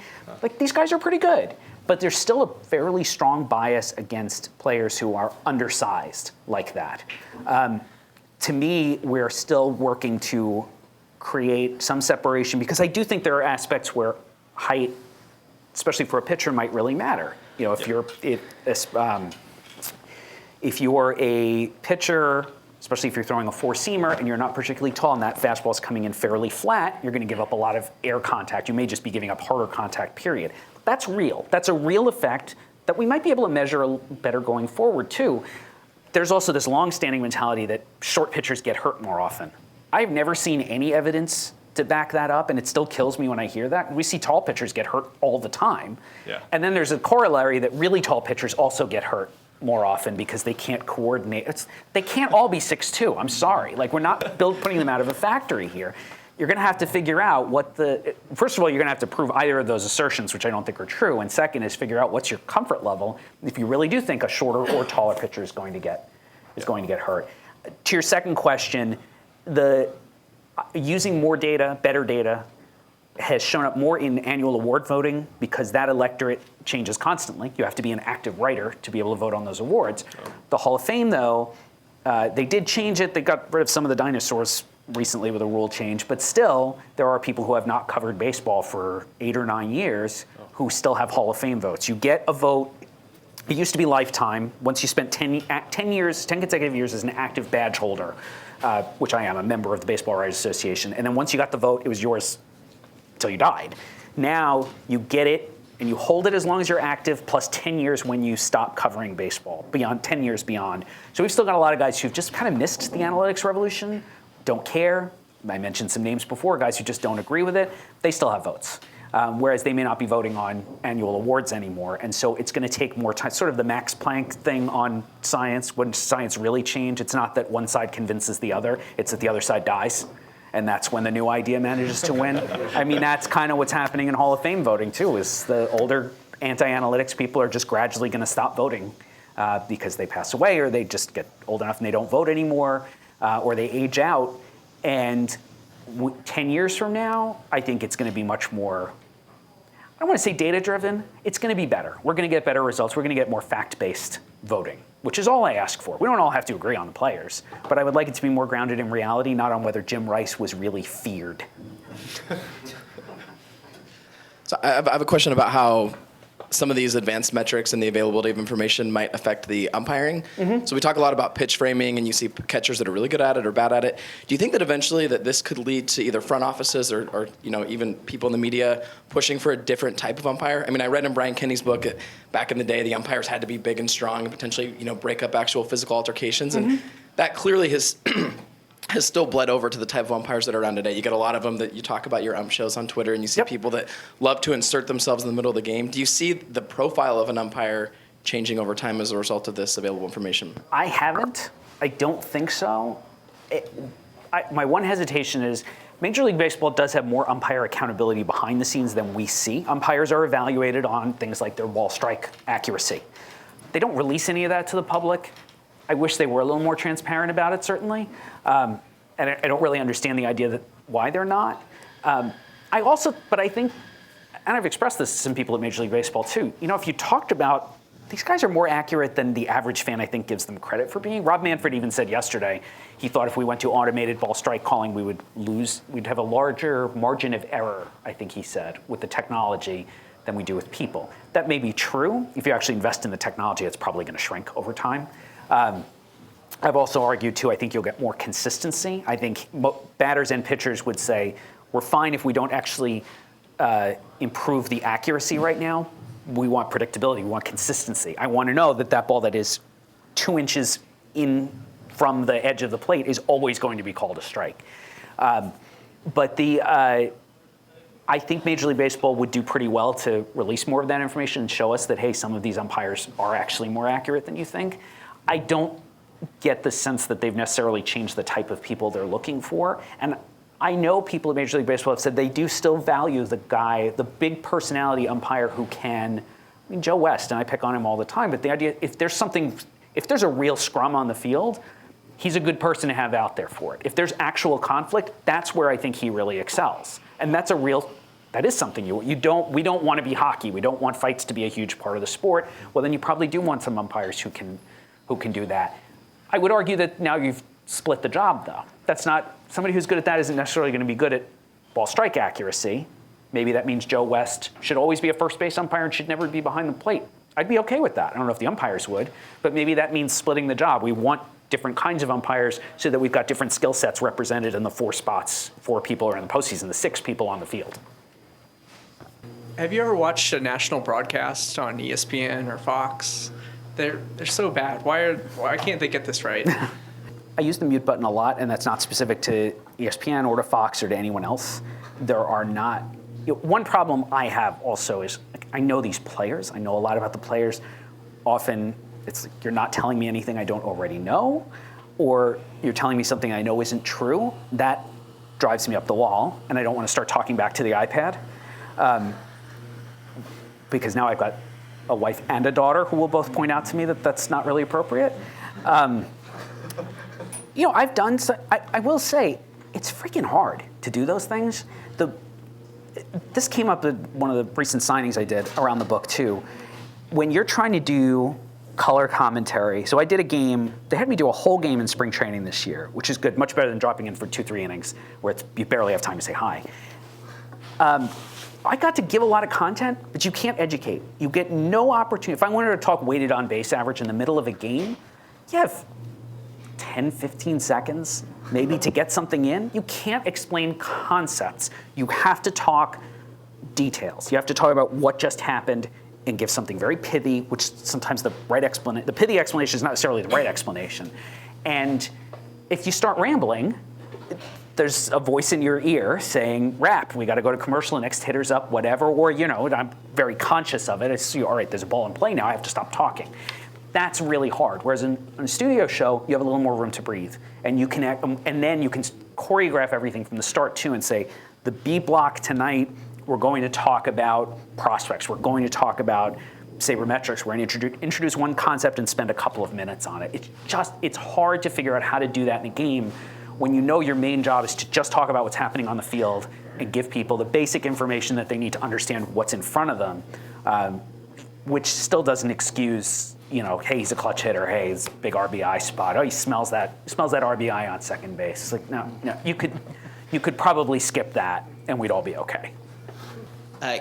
These guys are pretty good. but there's still a fairly strong bias against players who are undersized like that. To me, we're still working to create some separation because I do think there are aspects where height, especially for a pitcher, might really matter. You know, if you're a pitcher, especially if you're throwing a four-seamer and you're not particularly tall and that fastball's coming in fairly flat, you're going to give up a lot of air contact. You may just be giving up harder contact, period. That's real. That's a real effect that we might be able to measure better going forward, too. There's also this long-standing mentality that short pitchers get hurt more often. I've never seen any evidence to back that up, and it still kills me when I hear that. We see tall pitchers get hurt all the time. Yeah. And then there's a corollary that really tall pitchers also get hurt more often because they can't coordinate. They can't all be 6'2". I'm sorry. Like, we're not putting them out of a factory here. You're going to have to figure out first of all, you're going to have to prove either of those assertions, which I don't think are true. And second is figure out what's your comfort level if you really do think a shorter or taller pitcher is going to get hurt. To your second question, using more data, better data, has shown up more in annual award voting because that electorate changes constantly. You have to be an active writer to be able to vote on those awards. The Hall of Fame, though, they did change it. They got rid of some of the dinosaurs recently with a rule change, but still, there are people who have not covered baseball for 8 or 9 years who still have Hall of Fame votes. You get a vote. It used to be lifetime. Once you spent 10 consecutive years as an active badge holder, which I am, a member of the Baseball Writers Association, and then once you got the vote, it was yours until you died. Now you get it and you hold it as long as you're active, plus 10 years when you stop covering baseball, 10 years beyond. So we've still got a lot of guys who've just kind of missed the analytics revolution, don't care. I mentioned some names before, guys who just don't agree with it. They still have votes, whereas they may not be voting on annual awards anymore. And so it's going to take more time, sort of the Max Planck thing on science. When science really change, it's not that one side convinces the other, it's that the other side dies. And that's when the new idea manages to win. I mean, that's kind of what's happening in Hall of Fame voting, too, is the older anti-analytics people are just gradually going to stop voting because they pass away or they just get old enough and they don't vote anymore or they age out. And 10 years from now, I think it's going to be much more, I don't want to say data-driven. It's going to be better. We're going to get better results. We're going to get more fact-based voting, which is all I ask for. We don't all have to agree on the players, but I would like it to be more grounded in reality, not on whether Jim Rice was really feared. So I have a question about how some of these advanced metrics and the availability of information might affect the umpiring. Mm-hmm. So we talk a lot about pitch framing, and you see catchers that are really good at it or bad at it. Do you think that eventually that this could lead to either front offices or even people in the media pushing for a different type of umpire? I mean, I read in Brian Kenny's book back in the day, the umpires had to be big and strong and potentially break up actual physical altercations, and that clearly has still bled over to the type of umpires that are around today. You get a lot of them that you talk about your ump shows on Twitter, and you see people that love to insert themselves in the middle of the game. Do you see the profile of an umpire changing over time as a result of this available information? I haven't. I don't think so. My one hesitation is Major League Baseball does have more umpire accountability behind the scenes than we see. Umpires are evaluated on things like their ball strike accuracy. They don't release any of that to the public. I wish they were a little more transparent about it, certainly. And I don't really understand the idea that why they're not. But I think, and I've expressed this to some people at Major League Baseball too, if you talked about, these guys are more accurate than the average fan, I think, gives them credit for being. Rob Manfred even said yesterday, he thought if we went to automated ball strike calling, we'd have a larger margin of error, I think he said, with the technology than we do with people. That may be true. If you actually invest in the technology, it's probably going to shrink over time. I've also argued, too, I think you'll get more consistency. I think batters and pitchers would say, we're fine if we don't actually improve the accuracy right now. We want predictability. We want consistency. I want to know that ball that is 2 inches in from the edge of the plate is always going to be called a strike. I think Major League Baseball would do pretty well to release more of that information and show us that, hey, some of these umpires are actually more accurate than you think. I don't get the sense that they've necessarily changed the type of people they're looking for. And I know people at Major League Baseball have said they do still value the big personality umpire who can, Joe West, and I pick on him all the time, but the idea, if there's a real scrum on the field, he's a good person to have out there for it. If there's actual conflict, that's where I think he really excels. And that's a real that is something we don't want to be hockey. We don't want fights to be a huge part of the sport. Well, then you probably do want some umpires who can do that. I would argue that now you've split the job, though. That's not somebody who's good at that isn't necessarily going to be good at ball strike accuracy. Maybe that means Joe West should always be a first base umpire and should never be behind the plate. I'd be okay with that. I don't know if the umpires would, but maybe that means splitting the job. We want different kinds of umpires so that we've got different skill sets represented in the 4 spots, 4 people are in the postseason, the 6 people on the field. Have you ever watched a national broadcast on ESPN or Fox? They're so bad. Why can't they get this right? I use the mute button a lot, and that's not specific to ESPN or to Fox or to anyone else. There are not. One problem I have also is I know these players. I know a lot about the players. Often it's like you're not telling me anything I don't already know, or you're telling me something I know isn't true. That drives me up the wall, and I don't want to start talking back to the iPad. Because now I've got a wife and a daughter who will both point out to me that that's not really appropriate. I've done, I will say, it's freaking hard to do those things. This came up at one of the recent signings I did around the book too. When you're trying to do color commentary, so I did a game, they had me do a whole game in spring training this year, which is good, much better than dropping in for 2-3 innings where you barely have time to say hi. I got to give a lot of content, but you can't educate. You get no opportunity. If I wanted to talk weighted on base average in the middle of a game, you have 10, 15 seconds maybe to get something in. You can't explain concepts. You have to talk details. You have to talk about what just happened and give something very pithy, which sometimes the pithy explanation is not necessarily the right explanation. And if you start rambling, there's a voice in your ear saying, wrap, we got to go to commercial, next hitter's up, whatever. Or, I'm very conscious of it. It's, all right, there's a ball in play now, I have to stop talking. That's really hard. Whereas in a studio show, you have a little more room to breathe. And you can, and then you can choreograph everything from the start too and say, the B block tonight, we're going to talk about prospects. We're going to talk about sabermetrics. We're going to introduce one concept and spend a couple of minutes on it. It's hard to figure out how to do that in a game when you know your main job is to just talk about what's happening on the field and give people the basic information that they need to understand what's in front of them, which still doesn't excuse, hey, he's a clutch hitter. Hey, he's a big RBI spot. Oh, he smells that RBI on second base. It's like, no, you could probably skip that and we'd all be okay.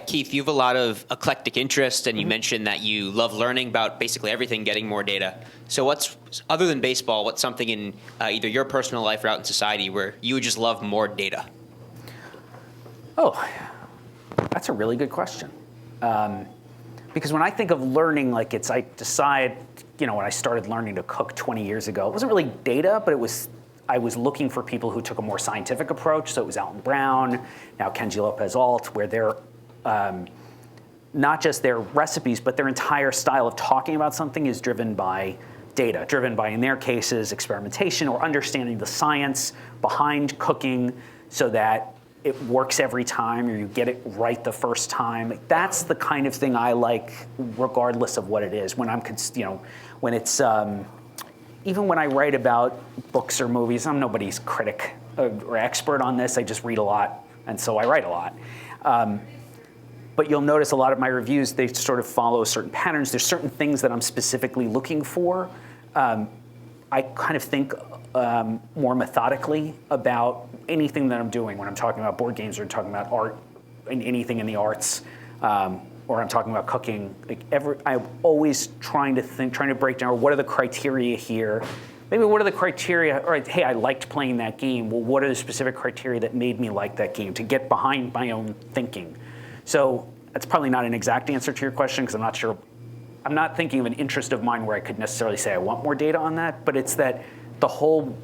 Keith, you have a lot of eclectic interest, and you mentioned that you love learning about basically everything, getting more data. So other than baseball, what's something in either your personal life or out in society where you would just love more data? Oh, that's a really good question. Because when I think of learning, I decide, when I started learning to cook 20 years ago, it wasn't really data, but I was looking for people who took a more scientific approach. So it was Alton Brown, now Kenji Lopez-Alt, where they're not just their recipes, but their entire style of talking about something is driven by data, driven by, in their cases, experimentation or understanding the science behind cooking so that it works every time or you get it right the first time. That's the kind of thing I like, regardless of what it is. When when it's, even when I write about books or movies, I'm nobody's critic or expert on this. I just read a lot, and so I write a lot. But you'll notice a lot of my reviews, they sort of follow certain patterns. There's certain things that I'm specifically looking for. I kind of think more methodically about anything that I'm doing when I'm talking about board games or talking about art, anything in the arts, or I'm talking about cooking. I'm always trying to break down what are the criteria here. Maybe what are the criteria, all right, hey, I liked playing that game. Well, what are the specific criteria that made me like that game to get behind my own thinking? So that's probably not an exact answer to your question because I'm not sure. I'm not thinking of an interest of mine where I could necessarily say I want more data on that, but it's that the whole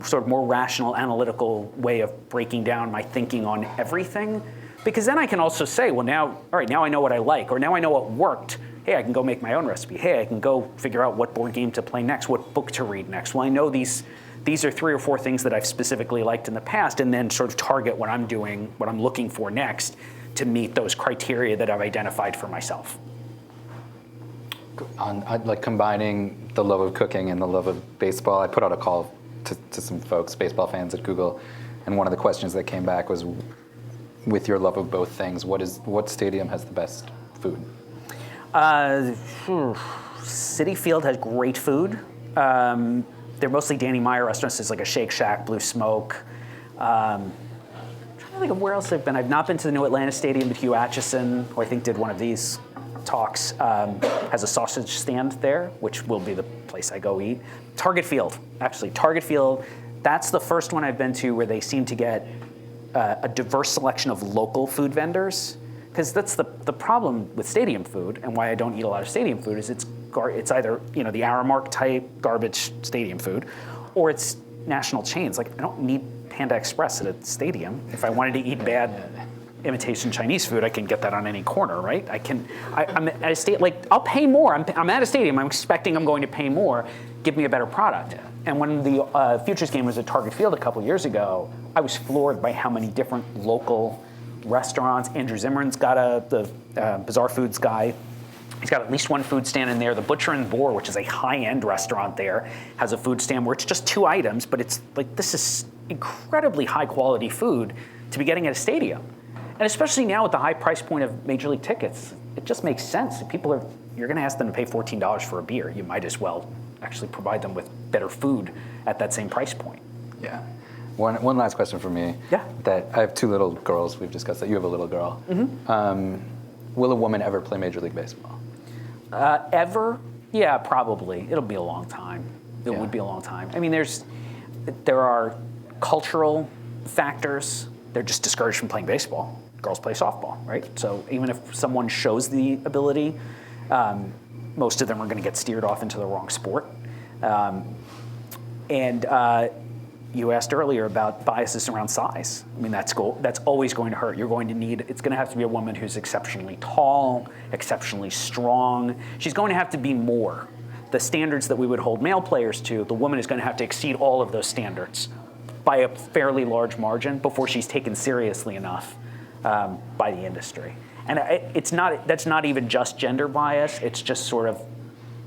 sort of more rational, analytical way of breaking down my thinking on everything. Because then I can also say, well, now I know what I like, or now I know what worked. Hey, I can go make my own recipe. Hey, I can go figure out what board game to play next, what book to read next. Well, I know these are 3 or 4 things that I've specifically liked in the past, and then sort of target what I'm doing, what I'm looking for next to meet those criteria that I've identified for myself. Like combining the love of cooking and the love of baseball, I put out a call to some folks, baseball fans at Google, and one of the questions that came back was, with your love of both things, what stadium has the best food? Citi Field has great food. They're mostly Danny Meyer restaurants. There's like a Shake Shack, Blue Smoke. I'm trying to think of where else I've been. I've not been to the new Atlanta Stadium, but Hugh Atchison, who I think did one of these talks, has a sausage stand there, which will be the place I go eat. Target Field, actually. Target Field, that's the first one I've been to where they seem to get a diverse selection of local food vendors. Because that's the problem with stadium food, and why I don't eat a lot of stadium food, is it's either the Aramark type garbage stadium food, or it's national chains. Like, I don't need Panda Express at a stadium. If I wanted to eat bad imitation Chinese food, I can get that on any corner, right? I'm at a state, like, I'll pay more. I'm at a stadium. I'm expecting I'm going to pay more. Give me a better product. Yeah. And when the Futures game was at Target Field a couple years ago, I was floored by how many different local restaurants. Andrew Zimmern's got the Bizarre Foods guy. He's got at least one food stand in there. The Butcher and Boar, which is a high-end restaurant there, has a food stand where it's just 2 items, but it's like, this is incredibly high-quality food to be getting at a stadium. And especially now with the high price point of Major League tickets, it just makes sense. If you're going to ask them to pay $14 for a beer, you might as well actually provide them with better food at that same price point. Yeah. One last question for me. Yeah. That I have 2 little girls. We've discussed that. You have a little girl. Mm-hmm. Will a woman ever play Major League Baseball? Ever? Yeah, probably. It'll be a long time. It would be a long time. I mean, there are cultural factors. They're just discouraged from playing baseball. Girls play softball, right? So even if someone shows the ability, most of them are going to get steered off into the wrong sport. You asked earlier about biases around size. I mean, that's always going to hurt. It's going to have to be a woman who's exceptionally tall, exceptionally strong. She's going to have to be more. The standards that we would hold male players to, the woman is going to have to exceed all of those standards by a fairly large margin before she's taken seriously enough by the industry. And that's not even just gender bias. It's just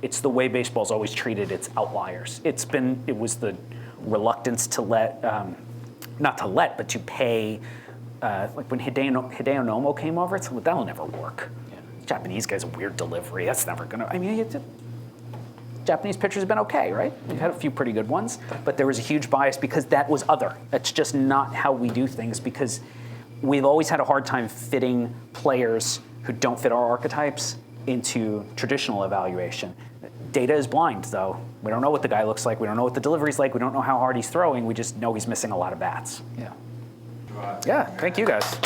it's the way baseball's always treated its outliers. It was the reluctance to to pay, like when Hideo Nomo came over, it's like, that'll never work. Yeah. Japanese guy's a weird delivery. That's never gonna, Japanese pitchers have been okay, right? We've had a few pretty good ones, but there was a huge bias because that was other. That's just not how we do things, because we've always had a hard time fitting players who don't fit our archetypes into traditional evaluation. Data is blind, though. We don't know what the guy looks like. We don't know what the delivery's like. We don't know how hard he's throwing. We just know he's missing a lot of bats. Yeah. Yeah, thank you guys.